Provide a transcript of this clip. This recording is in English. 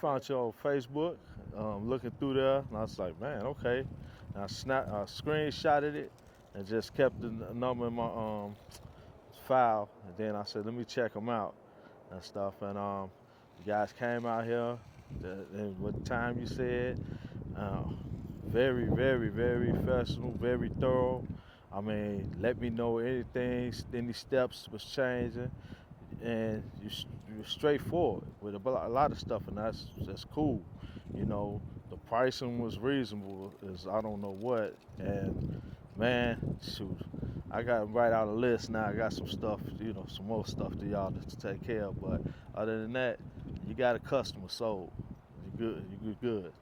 found you on Facebook, looking through there, and I was like, man, okay. And I screenshotted it and just kept the number in my file. And then I said, let me check them out and stuff. And you guys came out here, and what time you said, uh, very, very, very professional, very thorough. I mean, let me know anything, any steps was changing, and you're straightforward with a lot of stuff, and that's cool. You know, the pricing was reasonable, is I don't know what, and man, shoot, I got right out a list now. I got some stuff, some more stuff to y'all to take care of. But other than that, you got a customer sold. You good. You good.